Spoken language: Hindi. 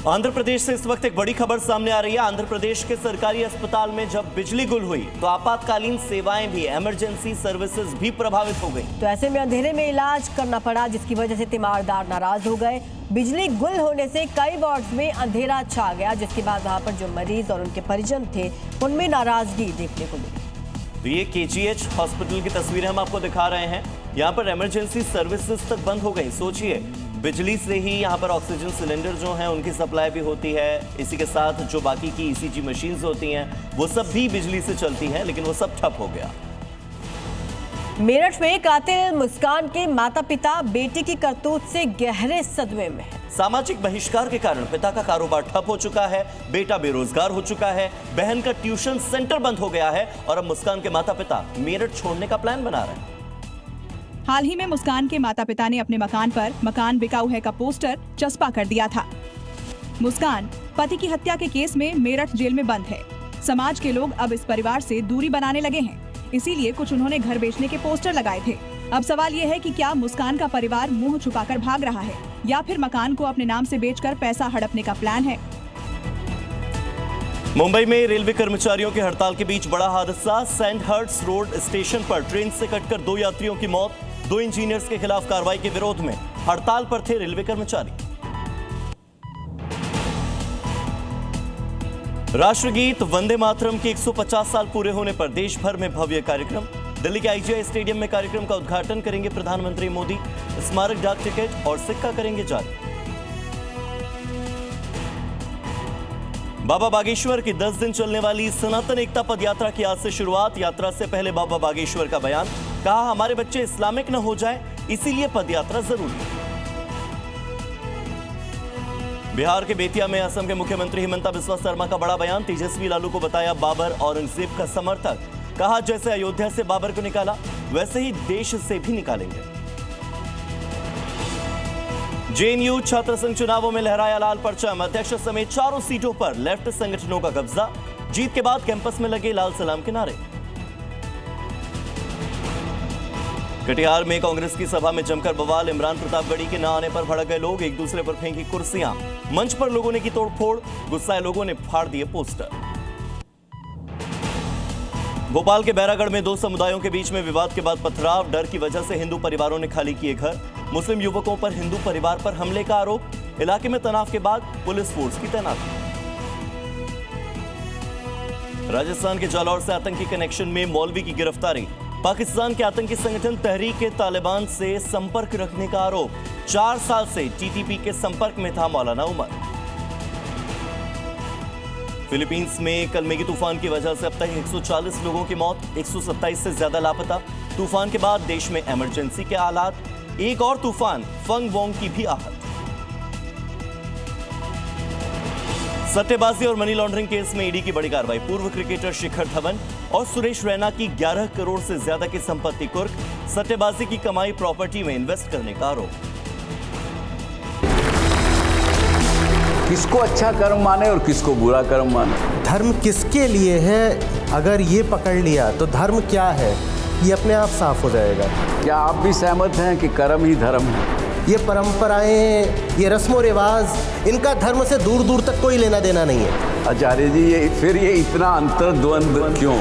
आंध्र प्रदेश से इस वक्त एक बड़ी खबर सामने आ रही है। आंध्र प्रदेश के सरकारी अस्पताल में जब बिजली गुल हुई तो आपातकालीन सेवाएं भी, इमरजेंसी सर्विसेज भी प्रभावित हो गई। तो ऐसे में अंधेरे में इलाज करना पड़ा, जिसकी वजह से तीमारदार नाराज हो गए। बिजली गुल होने से कई वार्ड्स में अंधेरा छा गया, जिसके बाद वहां पर जो मरीज और उनके परिजन थे उनमें नाराजगी देखने को मिली। तो ये केजीएच हॉस्पिटल की तस्वीरें हम आपको दिखा रहे हैं। यहाँ पर इमरजेंसी सर्विसेज तक बंद हो गई। सोचिए, बिजली से ही यहाँ पर ऑक्सीजन सिलेंडर जो हैं उनकी सप्लाई भी होती है। इसी के साथ जो बाकी की ईसीजी मशीन्स होती हैं वो सब भी बिजली से चलती हैं, लेकिन वो सब ठप हो गया। मेरठ में कातिल मुस्कान के माता पिता बेटी की करतूत से गहरे सदमे में है। सामाजिक बहिष्कार के कारण पिता का कारोबार ठप हो चुका है, बेटा बेरोजगार हो चुका है, बहन का ट्यूशन सेंटर बंद हो गया है और अब मुस्कान के माता पिता मेरठ छोड़ने का प्लान बना रहे हैं। हाल ही में मुस्कान के माता पिता ने अपने मकान पर "मकान बिकाऊ है" का पोस्टर चस्पा कर दिया था। मुस्कान पति की हत्या के केस में मेरठ जेल में बंद है। समाज के लोग अब इस परिवार से दूरी बनाने लगे हैं, इसीलिए कुछ उन्होंने घर बेचने के पोस्टर लगाए थे। अब सवाल ये है कि क्या मुस्कान का परिवार मुंह छुपाकर भाग रहा है या फिर मकान को अपने नाम से बेचकर पैसा हड़पने का प्लान है। मुंबई में रेलवे कर्मचारियों की हड़ताल के बीच बड़ा हादसा। सैंडहर्ट्स रोड स्टेशन पर ट्रेन से कटकर 2 यात्रियों की मौत। 2 इंजीनियर्स के खिलाफ कार्रवाई के विरोध में हड़ताल पर थे रेलवे कर्मचारी। राष्ट्रगीत वंदे मातरम के 150 साल पूरे होने पर देश भर में भव्य कार्यक्रम। दिल्ली के आईजीआई स्टेडियम में कार्यक्रम का उद्घाटन करेंगे प्रधानमंत्री मोदी। स्मारक डाक टिकट और सिक्का करेंगे जारी। बाबा बागेश्वर की 10 दिन चलने वाली सनातन एकता पद यात्रा की आज से शुरुआत। यात्रा से पहले बाबा बागेश्वर का बयान, कहा हमारे बच्चे इस्लामिक न हो जाए, इसीलिए पद यात्रा जरूरी है। बिहार के बेतिया में असम के मुख्यमंत्री हिमंता बिस्वा शर्मा का बड़ा बयान। तेजस्वी लालू को बताया बाबर औरंगजेब का समर्थक। कहा जैसे अयोध्या से बाबर को निकाला वैसे ही देश से भी निकालेंगे। जेएनयू छात्र संघ चुनावों में लहराया लाल परचम। अध्यक्ष समेत 4 सीटों पर लेफ्ट संगठनों का कब्जा। जीत के बाद कैंपस में लगे लाल सलाम के नारे। कटिहार में कांग्रेस की सभा में जमकर बवाल। इमरान प्रतापगढ़ी के न आने पर भड़क गए लोग, एक दूसरे पर फेंकी कुर्सियां। मंच पर लोगों ने की तोड़फोड़, गुस्साए लोगों ने फाड़ दिए पोस्टर। भोपाल के बैरागढ़ में 2 समुदायों के बीच में विवाद के बाद पथराव। डर की वजह से हिंदू परिवारों ने खाली किए घर। मुस्लिम युवकों पर हिंदू परिवार पर हमले का आरोप। इलाके में तनाव के बाद पुलिस फोर्स की तैनाती। राजस्थान के जालौर से आतंकी कनेक्शन में मौलवी की गिरफ्तारी। पाकिस्तान के आतंकी संगठन तहरीक-ए-तालिबान से संपर्क रखने का आरोप। 4 साल से टीटीपी के संपर्क में था मौलाना उमर। फिलीपींस में कल मेगी तूफान की वजह से अब तक 140 लोगों की मौत, 127 से ज्यादा लापता। तूफान के बाद देश में इमरजेंसी के हालात। एक और तूफान फंग वोंग की भी आहत। सट्टेबाजी और मनी लॉन्ड्रिंग केस में ईडी की बड़ी कार्रवाई। पूर्व क्रिकेटर शिखर धवन और सुरेश रैना की 11 करोड़ से ज्यादा की संपत्ति कुर्क। सट्टेबाजी की कमाई प्रॉपर्टी में इन्वेस्ट करने का आरोप। किसको अच्छा कर्म माने और किसको बुरा कर्म माने। धर्म किसके लिए है, अगर ये पकड़ लिया तो धर्म क्या है ये अपने आप साफ हो जाएगा। क्या आप भी सहमत हैं कि कर्म ही धर्म है? ये परंपराएं, ये रस्मों रिवाज, इनका धर्म से दूर दूर तक कोई लेना देना नहीं है। आचार्य जी, ये इतना अंतर्द्वंद क्यों?